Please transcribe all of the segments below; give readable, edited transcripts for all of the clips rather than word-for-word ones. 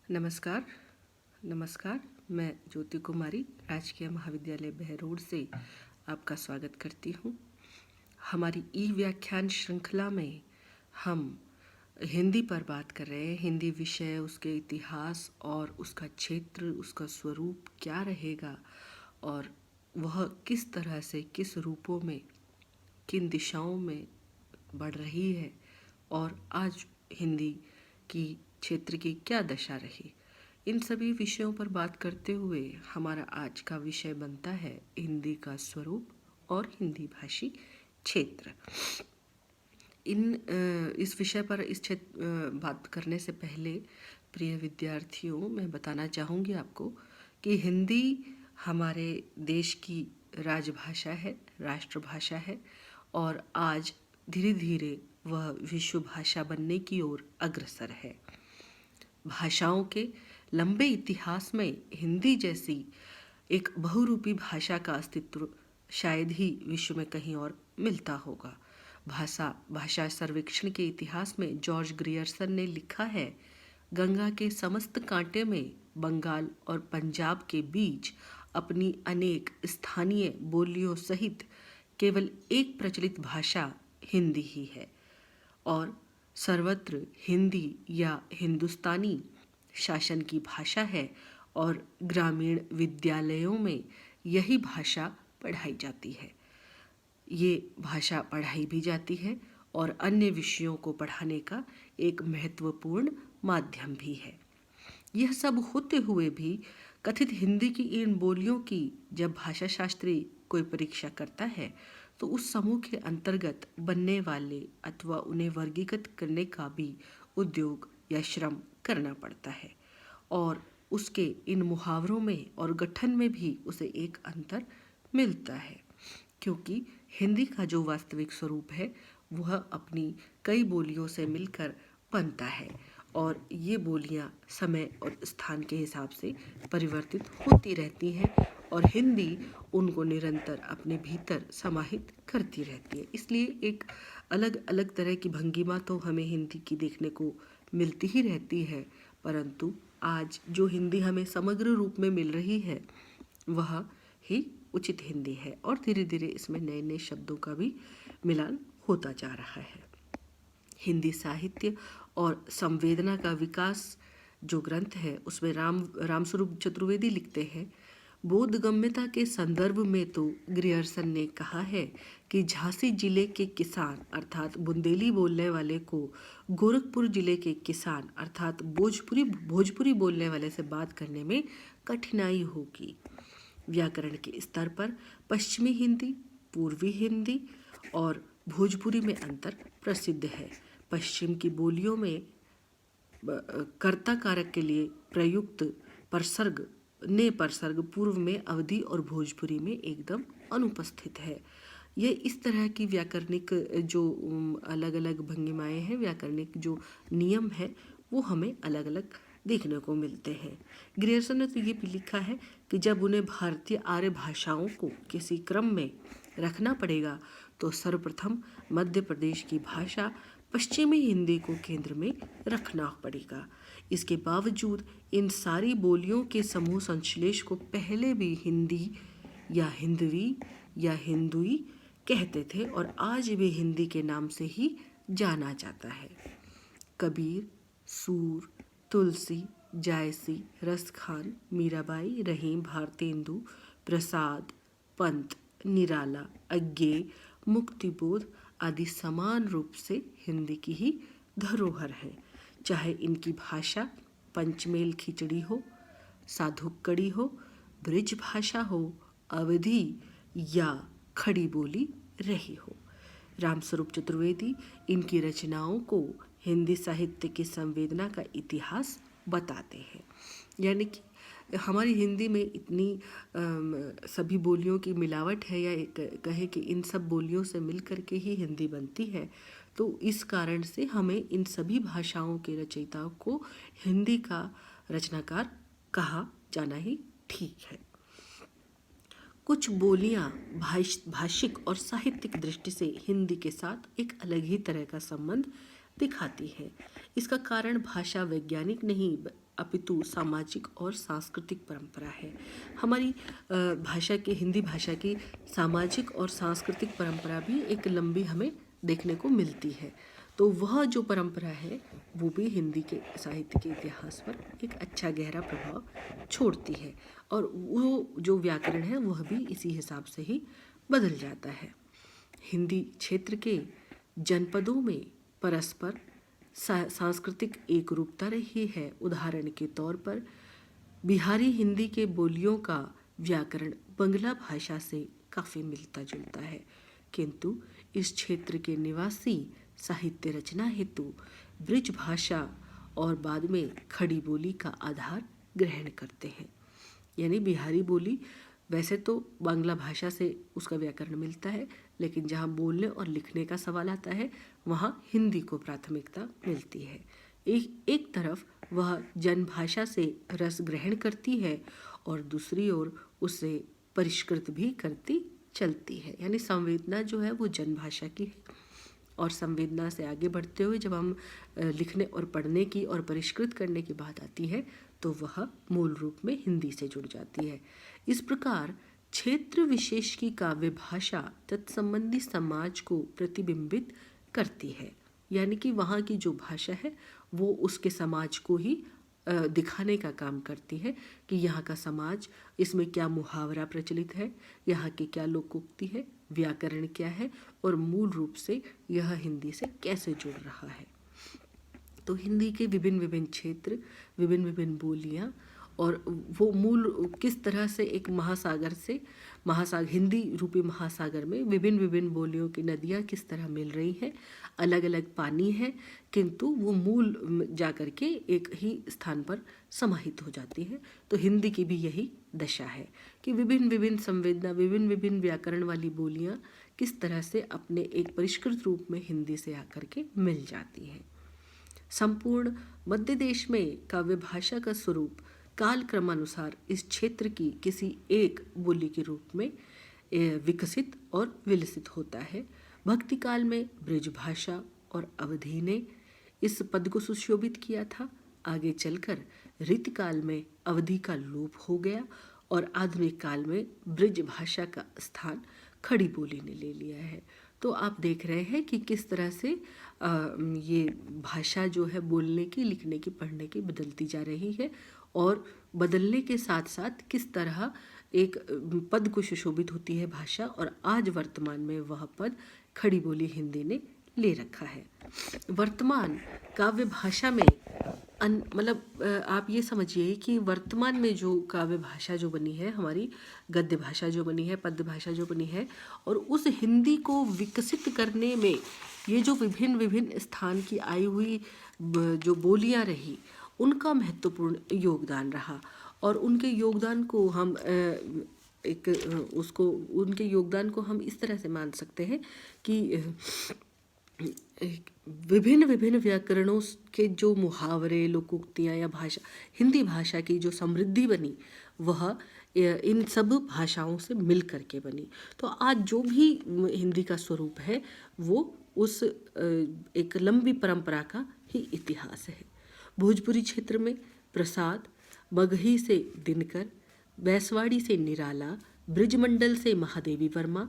नमस्कार। नमस्कार, मैं ज्योति कुमारी राजकीय महाविद्यालय बहरोड से आपका स्वागत करती हूँ। हमारी ई व्याख्यान श्रृंखला में हम हिंदी पर बात कर रहे हैं। हिंदी विषय, उसके इतिहास और उसका क्षेत्र, उसका स्वरूप क्या रहेगा और वह किस तरह से, किस रूपों में, किन दिशाओं में बढ़ रही है और आज हिंदी की क्षेत्र की क्या दशा रही। इन सभी विषयों पर बात करते हुए हमारा आज का विषय बनता है हिंदी का स्वरूप और हिंदी भाषी क्षेत्र। इस विषय पर बात करने से पहले प्रिय विद्यार्थियों, मैं बताना चाहूँगी आपको कि हिंदी हमारे देश की राजभाषा है, राष्ट्रभाषा है और आज धीरे धीरे वह विश्व भाषा बनने की ओर अग्रसर है। भाषाओं के लंबे इतिहास में हिंदी जैसी एक बहुरूपी भाषा का अस्तित्व शायद ही विश्व में कहीं और मिलता होगा। भाषा सर्वेक्षण के इतिहास में जॉर्ज ग्रियर्सन ने लिखा है, गंगा के समस्त कांटे में बंगाल और पंजाब के बीच अपनी अनेक स्थानीय बोलियों सहित केवल एक प्रचलित भाषा हिंदी ही है और सर्वत्र हिंदी या हिंदुस्तानी शासन की भाषा है और ग्रामीण विद्यालयों में यही भाषा पढ़ाई जाती है। ये भाषा पढ़ाई भी जाती है और अन्य विषयों को पढ़ाने का एक महत्वपूर्ण माध्यम भी है। यह सब होते हुए भी कथित हिंदी की इन बोलियों की जब भाषा शास्त्री कोई परीक्षा करता है तो उस समूह के अंतर्गत बनने वाले अथवा उन्हें वर्गीकृत करने का भी उद्योग या श्रम करना पड़ता है और उसके इन मुहावरों में और गठन में भी उसे एक अंतर मिलता है, क्योंकि हिंदी का जो वास्तविक स्वरूप है वह अपनी कई बोलियों से मिलकर बनता है और ये बोलियां समय और स्थान के हिसाब से परिवर्तित होती रहती हैं और हिंदी उनको निरंतर अपने भीतर समाहित करती रहती है। इसलिए एक अलग अलग तरह की भंगिमा तो हमें हिंदी की देखने को मिलती ही रहती है, परंतु आज जो हिंदी हमें समग्र रूप में मिल रही है वह ही उचित हिंदी है और धीरे धीरे इसमें नए नए शब्दों का भी मिलान होता जा रहा है। हिंदी साहित्य और संवेदना का विकास जो ग्रंथ है उसमें रामस्वरूप चतुर्वेदी लिखते हैं, बोधगम्यता के संदर्भ में तो ग्रियर्सन ने कहा है कि झांसी जिले के किसान अर्थात बुंदेली बोलने वाले को गोरखपुर जिले के किसान अर्थात भोजपुरी बोलने वाले से बात करने में कठिनाई होगी। व्याकरण के स्तर पर पश्चिमी हिंदी, पूर्वी हिंदी और भोजपुरी में अंतर प्रसिद्ध है। पश्चिम की बोलियों में कर्ता कारक के लिए प्रयुक्त परसर्ग पूर्व में अवधि और भोजपुरी में एकदम अनुपस्थित है। ये इस तरह की व्याकरणिक जो अलग अलग भंगिमाएं हैं, व्याकरणिक जो नियम है वो हमें अलग अलग देखने को मिलते हैं। ग्रियर्सन ने तो ये भी लिखा है कि जब उन्हें भारतीय आर्य भाषाओं को किसी क्रम में रखना पड़ेगा तो सर्वप्रथम मध्य प्रदेश की भाषा पश्चिमी हिंदी को केंद्र में रखना पड़ेगा। इसके बावजूद इन सारी बोलियों के समूह संश्लेष को पहले भी हिंदी या हिंदवी या हिंदुई कहते थे और आज भी हिंदी के नाम से ही जाना जाता है। कबीर, सूर, तुलसी, जायसी, रसखान, मीराबाई, रहीम, भारतेंदु, प्रसाद, पंत, निराला, अज्ञेय, मुक्तिबोध आदि समान रूप से हिंदी की ही धरोहर है। चाहे इनकी भाषा पंचमेल खिचड़ी हो, साधुकड़ी हो, ब्रिज भाषा हो, अवधी या खड़ी बोली रही हो। रामस्वरूप चतुर्वेदी इनकी रचनाओं को हिंदी साहित्य की संवेदना का इतिहास बताते हैं। यानी कि हमारी हिंदी में इतनी सभी बोलियों की मिलावट है या कहे कि इन सब बोलियों से मिल कर के ही हिंदी बनती है, तो इस कारण से हमें इन सभी भाषाओं के रचयिताओं को हिंदी का रचनाकार कहा जाना ही ठीक है। कुछ बोलियां भाषिक और साहित्यिक दृष्टि से हिंदी के साथ एक अलग ही तरह का संबंध दिखाती है। इसका कारण भाषा वैज्ञानिक नहीं अपितु सामाजिक और सांस्कृतिक परंपरा है। हमारी भाषा की, हिंदी भाषा की सामाजिक और सांस्कृतिक परंपरा भी एक लंबी हमें देखने को मिलती है। तो वह जो परंपरा है वो भी हिंदी के साहित्य के इतिहास पर एक अच्छा गहरा प्रभाव छोड़ती है, और वो जो व्याकरण है वह भी इसी हिसाब से ही बदल जाता है। हिंदी क्षेत्र के जनपदों में परस्पर सांस्कृतिक एकरूपता रही है। उदाहरण के तौर पर बिहारी हिंदी के बोलियों का व्याकरण बंगला भाषा से काफ़ी मिलता जुलता है, किंतु इस क्षेत्र के निवासी साहित्य रचना हेतु ब्रिज भाषा और बाद में खड़ी बोली का आधार ग्रहण करते हैं। यानी बिहारी बोली वैसे तो बांग्ला भाषा से उसका व्याकरण मिलता है, लेकिन जहाँ बोलने और लिखने का सवाल आता है वहाँ हिंदी को प्राथमिकता मिलती है। एक तरफ वह जनभाषा से रस ग्रहण करती है और दूसरी ओर उसे परिष्कृत भी करती चलती है। यानी संवेदना जो है वो जनभाषा की है, और संवेदना से आगे बढ़ते हुए जब हम लिखने और पढ़ने की और परिष्कृत करने की बात आती है तो वह मूल रूप में हिंदी से जुड़ जाती है। इस प्रकार क्षेत्र विशेष की काव्य भाषा तत्संबंधी समाज को प्रतिबिंबित करती है। यानी कि वहाँ की जो भाषा है वो उसके समाज को ही दिखाने का काम करती है कि यहाँ का समाज, इसमें क्या मुहावरा प्रचलित है, यहाँ की क्या लोकोक्ति है, व्याकरण क्या है, और मूल रूप से यह हिंदी से कैसे जुड़ रहा है। तो हिंदी के विभिन्न विभिन्न क्षेत्र, विभिन्न विभिन्न बोलियाँ, और वो मूल किस तरह से एक हिंदी रूपी महासागर में विभिन्न विभिन्न बोलियों की नदियाँ किस तरह मिल रही हैं, अलग अलग पानी है, किंतु वो मूल जा कर के एक ही स्थान पर समाहित हो जाती है। तो हिंदी की भी यही दशा है कि विभिन्न विभिन्न संवेदना, विभिन्न विभिन्न व्याकरण वाली बोलियाँ किस तरह से अपने एक परिष्कृत रूप में हिंदी से आकर के मिल जाती हैं। संपूर्ण मध्य देश में काव्य भाषा का स्वरूप काल क्रमानुसार इस क्षेत्र की किसी एक बोली के रूप में विकसित और विलसित होता है। भक्ति काल में ब्रिज भाषा और अवधी ने इस पद को सुशोभित किया था। आगे चलकर रीतिकाल में अवधी का लोप हो गया और आधुनिक काल में ब्रिज भाषा का स्थान खड़ी बोली ने ले लिया है। तो आप देख रहे हैं कि किस तरह से ये भाषा जो है बोलने की, लिखने की, पढ़ने की बदलती जा रही है, और बदलने के साथ साथ किस तरह एक पद को सुशोभित होती है भाषा, और आज वर्तमान में वह पद खड़ी बोली हिंदी ने ले रखा है। वर्तमान काव्य भाषा में आप ये समझिए कि वर्तमान में जो काव्य भाषा जो बनी है, हमारी गद्य भाषा जो बनी है, पद्य भाषा जो बनी है, और उस हिंदी को विकसित करने में ये जो विभिन्न विभिन्न स्थान की आई हुई जो बोलियां रही, उनका महत्वपूर्ण योगदान रहा। और उनके योगदान को हम उनके योगदान को हम इस तरह से मान सकते हैं कि विभिन्न विभिन्न व्याकरणों के जो मुहावरे, लोकोक्तियाँ या भाषा, हिंदी भाषा की जो समृद्धि बनी वह इन सब भाषाओं से मिल करके बनी। तो आज जो भी हिंदी का स्वरूप है वो उस एक लंबी परंपरा का ही इतिहास है। भोजपुरी क्षेत्र में प्रसाद, मगही से दिनकर, बैसवाड़ी से निराला, ब्रिजमंडल से महादेवी वर्मा,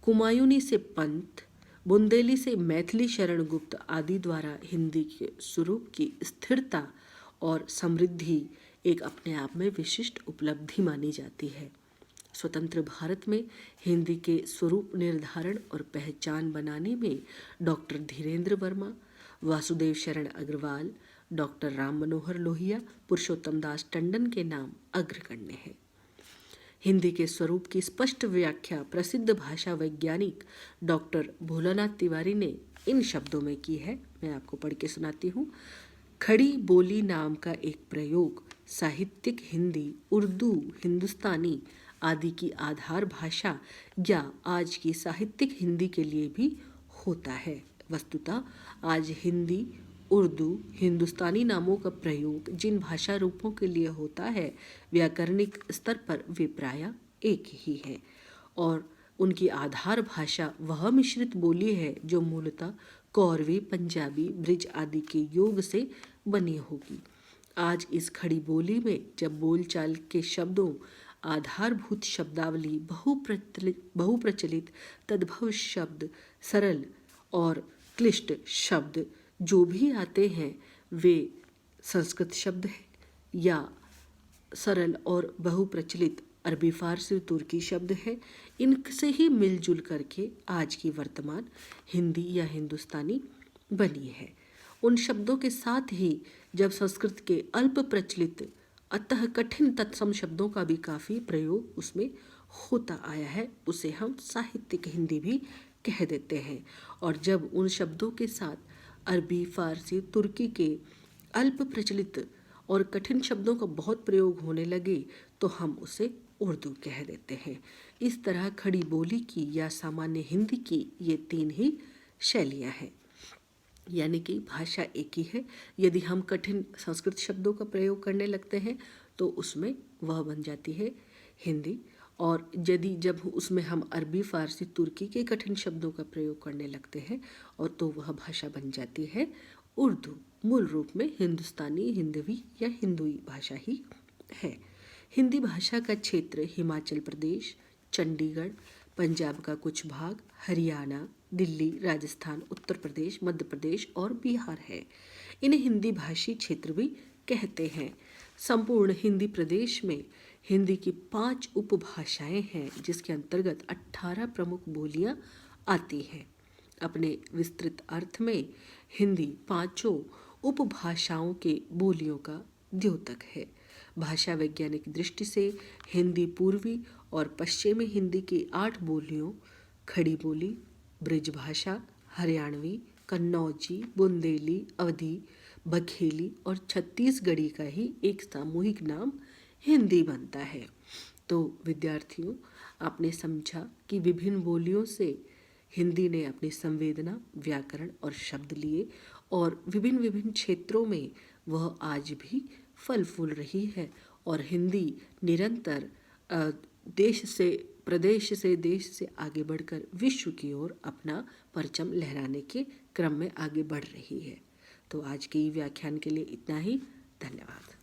कुमायूनी से पंत, बुंदेली से मैथिली शरण गुप्त आदि द्वारा हिंदी के स्वरूप की स्थिरता और समृद्धि एक अपने आप में विशिष्ट उपलब्धि मानी जाती है। स्वतंत्र भारत में हिंदी के स्वरूप निर्धारण और पहचान बनाने में डॉक्टर धीरेन्द्र वर्मा, वासुदेव शरण अग्रवाल, डॉक्टर राम मनोहर लोहिया, पुरुषोत्तम दास टंडन के नाम अग्रगण्य है। हिंदी के स्वरूप की स्पष्ट व्याख्या प्रसिद्ध भाषा वैज्ञानिक डॉक्टर भोलानाथ तिवारी ने इन शब्दों में की है। मैं आपको पढ़ के सुनाती हूँ। खड़ी बोली नाम का एक प्रयोग साहित्यिक हिंदी, उर्दू, हिंदुस्तानी आदि की आधार भाषा या आज की साहित्यिक हिंदी के लिए भी होता है। वस्तुतः आज हिंदी, उर्दू, हिंदुस्तानी नामों का प्रयोग जिन भाषा रूपों के लिए होता है, व्याकरणिक स्तर पर वे प्रायः एक ही है, और उनकी आधार भाषा वह मिश्रित बोली है जो मूलतः कौरवी, पंजाबी, ब्रिज आदि के योग से बनी होगी। आज इस खड़ी बोली में जब बोलचाल के शब्दों, आधारभूत शब्दावली, बहुप्रचलित तद्भव शब्द, सरल और क्लिष्ट शब्द जो भी आते हैं वे संस्कृत शब्द हैं या सरल और बहुप्रचलित अरबी, फारसी, तुर्की शब्द है। इनसे ही मिलजुल करके आज की वर्तमान हिंदी या हिंदुस्तानी बनी है। उन शब्दों के साथ ही जब संस्कृत के अल्प प्रचलित अतः कठिन तत्सम शब्दों का भी काफ़ी प्रयोग उसमें होता आया है, उसे हम साहित्यिक हिंदी भी कह देते हैं। और जब उन शब्दों के साथ अरबी, फारसी, तुर्की के अल्प प्रचलित और कठिन शब्दों का बहुत प्रयोग होने लगे तो हम उसे उर्दू कह देते हैं। इस तरह खड़ी बोली की या सामान्य हिंदी की ये 3 ही शैलियाँ हैं, यानी कि भाषा एक ही है। यदि हम कठिन संस्कृत शब्दों का प्रयोग करने लगते हैं तो उसमें वह बन जाती है हिंदी, और जब उसमें हम अरबी, फारसी, तुर्की के कठिन शब्दों का प्रयोग करने लगते हैं और तो वह भाषा बन जाती है उर्दू। मूल रूप में हिंदुस्तानी, हिंदवी या हिंदुई भाषा ही है। हिंदी भाषा का क्षेत्र हिमाचल प्रदेश, चंडीगढ़, पंजाब का कुछ भाग, हरियाणा, दिल्ली, राजस्थान, उत्तर प्रदेश, मध्य प्रदेश और बिहार है। इन्हें हिंदी भाषी क्षेत्र भी कहते हैं। संपूर्ण हिंदी प्रदेश में हिंदी की 5 उपभाषाएं हैं, जिसके अंतर्गत 18 प्रमुख बोलियां आती हैं। अपने विस्तृत अर्थ में हिंदी 5 उपभाषाओं के बोलियों का द्योतक है। भाषा वैज्ञानिक दृष्टि से हिंदी पूर्वी और पश्चिमी हिंदी की 8 बोलियों खड़ी बोली, ब्रिजभाषा, हरियाणवी, कन्नौजी, बुंदेली, अवधी, बघेली और छत्तीसगढ़ी का ही एक सामूहिक नाम हिंदी बनता है। तो विद्यार्थियों, आपने समझा कि विभिन्न बोलियों से हिंदी ने अपनी संवेदना, व्याकरण और शब्द लिए और विभिन्न विभिन्न क्षेत्रों में वह आज भी फल फूल रही है। और हिंदी निरंतर देश से आगे बढ़कर विश्व की ओर अपना परचम लहराने के क्रम में आगे बढ़ रही है। तो आज के व्याख्यान के लिए इतना ही। धन्यवाद।